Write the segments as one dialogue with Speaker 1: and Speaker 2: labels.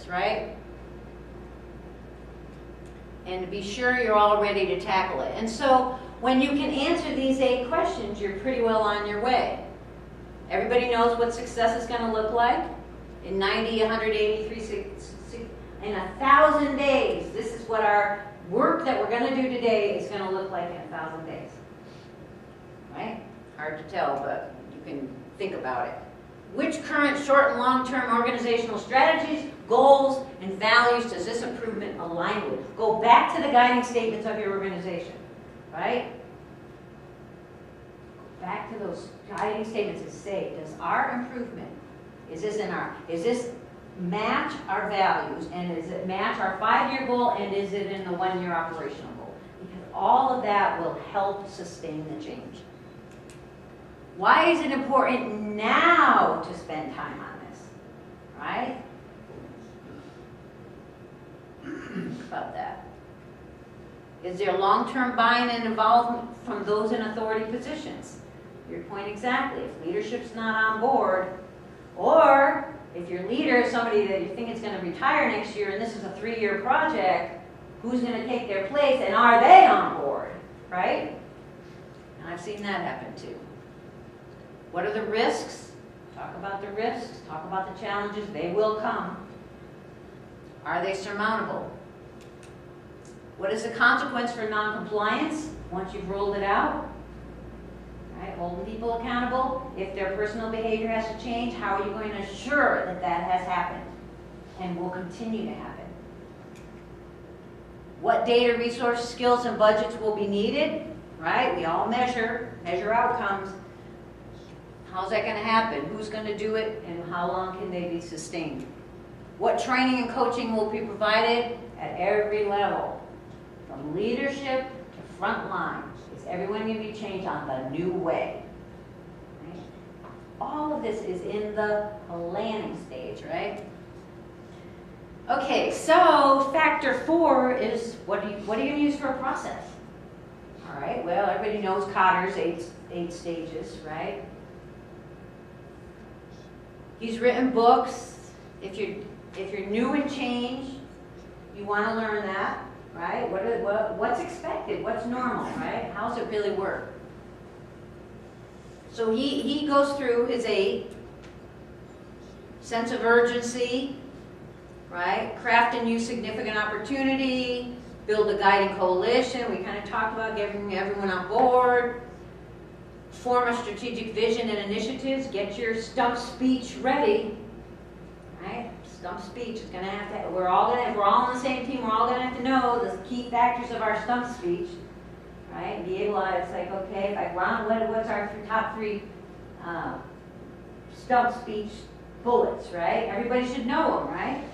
Speaker 1: this, right? And to be sure you're all ready to tackle it. And so when you can answer these 8 questions, you're pretty well on your way. Everybody knows what success is going to look like in 90, 180, 360, in 1,000 days. This is what our work that we're going to do today is going to look like in 1,000 days. Right? Hard to tell, but you can think about it. Which current short and long-term organizational strategies, goals, and values does this improvement align with? Go back to the guiding statements of your organization, right? Back to those guiding statements and say, does our improvement, is this match our values, and does it match our 5-year goal, and is it in the 1-year operational goal? Because all of that will help sustain the change. Why is it important now to spend time on this? Right? Think about that. Is there long-term buy-in and involvement from those in authority positions? Your point exactly. If leadership's not on board, or if your leader is somebody that you think is going to retire next year and this is a 3-year project, who's going to take their place and are they on board? Right? And I've seen that happen too. What are the risks? Talk about the risks. Talk about the challenges. They will come. Are they surmountable? What is the consequence for non-compliance once you've rolled it out? Right? Holding people accountable. If their personal behavior has to change, how are you going to assure that that has happened and will continue to happen? What data, resources, skills, and budgets will be needed? Right? We all measure outcomes. How's that going to happen? Who's going to do it? And how long can they be sustained? What training and coaching will be provided at every level? From leadership to front line. Is everyone going to be changed on the new way? Right? All of this is in the planning stage, right? Okay, so factor 4 is what are you going to use for a process? All right, well, everybody knows Cotter's 8 stages, right? He's written books. If you're new in change, you want to learn that, right? What's expected? What's normal, right? How does it really work? So he goes through his 8. Sense of urgency, right? Craft a new significant opportunity. Build a guiding coalition. We kind of talked about getting everyone on board. Form a strategic vision and initiatives. Get your stump speech ready. Right? Stump speech is going to have to. We're all on the same team. We're all going to have to know the key factors of our stump speech. Right? And be able to. It's like, okay, if I want, what's our top 3 stump speech bullets? Right? Everybody should know them. Right?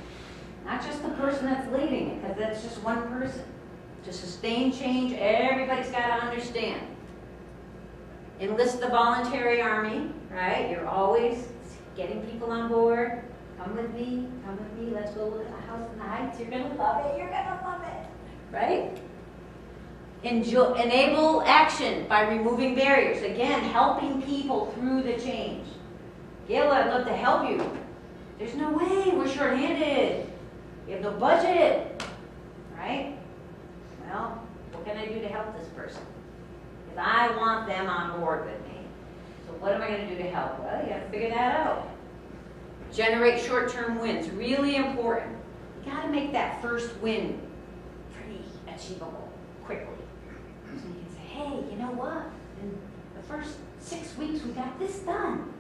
Speaker 1: Not just the person that's leading it, because that's just one person. To sustain change, everybody's got to understand. Enlist the voluntary army, right? You're always getting people on board. Come with me, let's go look at the house in the Heights. You're going to love it, right? Enable action by removing barriers. Again, helping people through the change. Gail, I'd love to help you. There's no way, we're short-handed. We have no budget, right? Well, what can I do to help this person? Because I want them on board with me. So what am I going to do to help? Well, you have to figure that out. Generate short-term wins. Really important. You got to make that first win pretty achievable quickly. So you can say, hey, you know what? In the first 6 weeks, we got this done.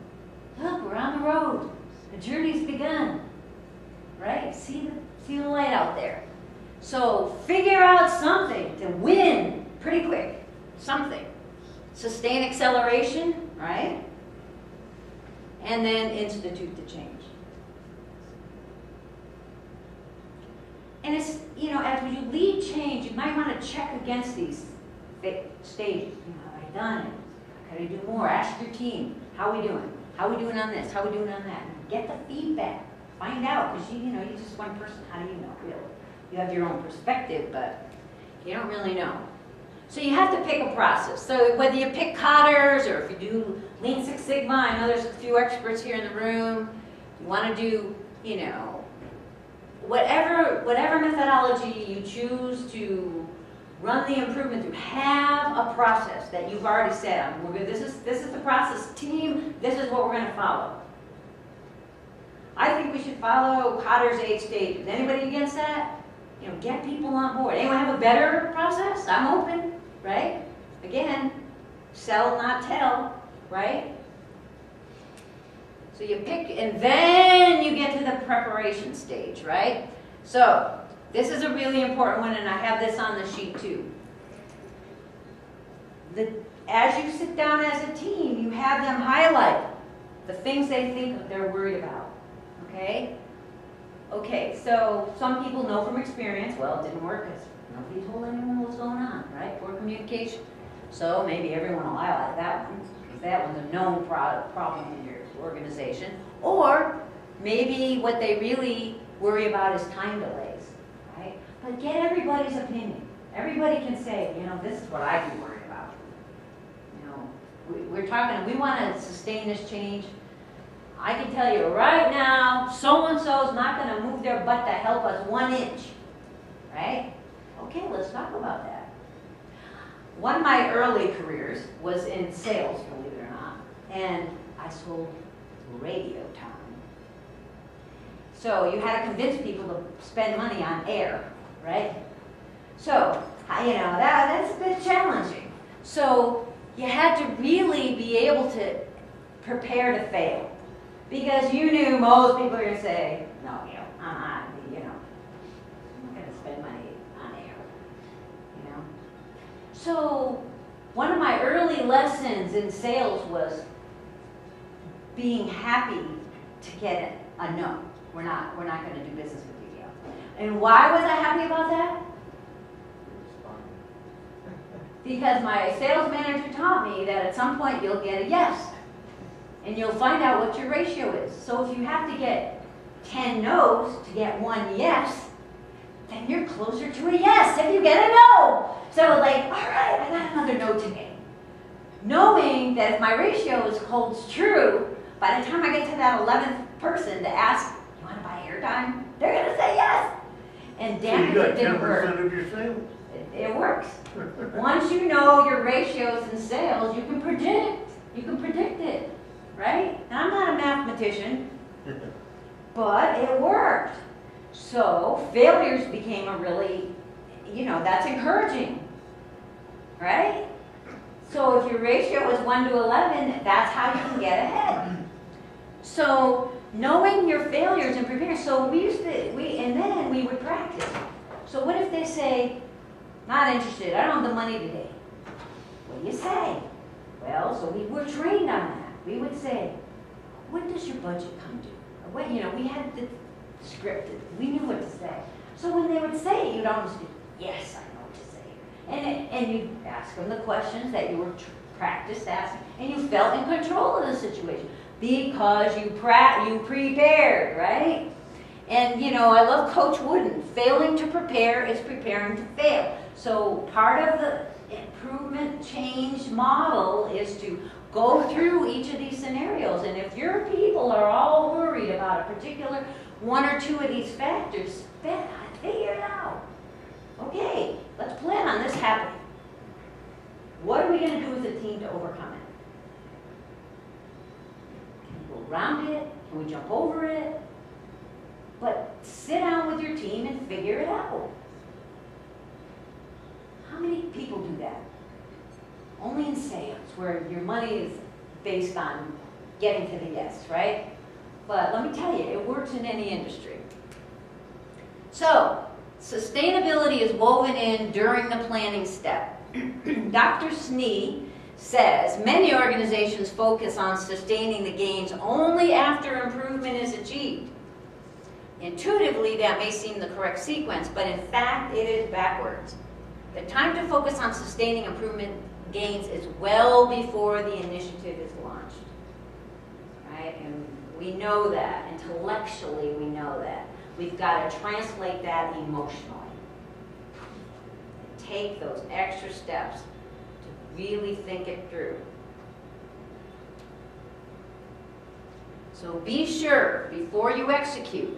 Speaker 1: Look, we're on the road. The journey's begun. Right? See the light out there. So figure out something to win pretty quick. Something. Sustain acceleration, right? And then institute the change. And it's, as you lead change, you might want to check against these stages. Have I done it? Can I do more? Ask your team. How are we doing? How are we doing on this? How are we doing on that? Get the feedback. Find out, because you're just one person. How do you know, really? You have your own perspective, but you don't really know. So you have to pick a process. So whether you pick Cotter's or if you do Lean Six Sigma, I know there's a few experts here in the room. You want to do, whatever methodology you choose to run the improvement through, have a process that you've already set on. This is the process, team, this is what we're going to follow. I think we should follow Cotter's 8 stages. Anybody against that? You know, get people on board. Anyone have a better process? I'm open, right? Again, sell, not tell, right? So you pick, and then you get to the preparation stage, right? So this is a really important one, and I have this on the sheet too. As you sit down as a team, you have them highlight the things they think they're worried about, okay? Okay, so some people know from experience, well, it didn't work because nobody told anyone what was going on, right? Poor communication. So maybe everyone will highlight that one, because that one's a known problem in your organization. Or maybe what they really worry about is time delays, right? But get everybody's opinion. Everybody can say, you know, this is what I'd be worried about. You know, we're talking, we want to sustain this change. I can tell you right now, so-and-so is not going to move their butt to help us 1 inch, right? Okay, let's talk about that. One of my early careers was in sales, believe it or not, and I sold radio time. So you had to convince people to spend money on air, right? So, you know, that's a bit challenging. So you had to really be able to prepare to fail. Because you knew most people were going to say, no, you know, I'm not going to spend money on air, you know. So one of my early lessons in sales was being happy to get a no. We're not going to do business with you, Gail. And why was I happy about that? Because my sales manager taught me that at some point you'll get a yes. And you'll find out what your ratio is. So if you have to get 10 no's to get 1 yes, then you're closer to a yes if you get a no. So like, all right, I got another no today. Knowing that if my ratio holds true, by the time I get to that 11th person to ask, you want to buy airtime? They're going to say yes. And damn it, it didn't work.
Speaker 2: So you got 10% of your sales?
Speaker 1: It works. Once you know your ratios in sales, you can predict. You can predict it. Right? And I'm not a mathematician, but it worked. So failures became a really, you know, that's encouraging, right? So if your ratio is 1 to 11, that's how you can get ahead. So knowing your failures and preparing. So and then we would practice. So what if they say, not interested, I don't have the money today. What do you say? Well, so we were trained on that. We would say, when does your budget come due? Or when, you know, we had the scripted. We knew what to say. So when they would say it, you'd almost do, yes, I know what to say. And you'd ask them the questions that you were practiced asking, and you felt in control of the situation because you prepared, right? And, you know, I love Coach Wooden. Failing to prepare is preparing to fail. So part of the improvement change model is to go through each of these scenarios, and if your people are all worried about a particular 1 or 2 of these factors, figure it out. Okay, let's plan on this happening. What are we going to do as a team to overcome it? Can we go around it? Can we jump over it? But sit down with your team and figure it out. How many people do that? Only in sales, where your money is based on getting to the yes, right? But let me tell you, it works in any industry. So, sustainability is woven in during the planning step. Dr. Snee says many organizations focus on sustaining the gains only after improvement is achieved. Intuitively, that may seem the correct sequence, but in fact, it is backwards. The time to focus on sustaining improvement gains is well before the initiative is launched, right? And we know that, intellectually we know that. We've got to translate that emotionally. Take those extra steps to really think it through. So be sure, before you execute,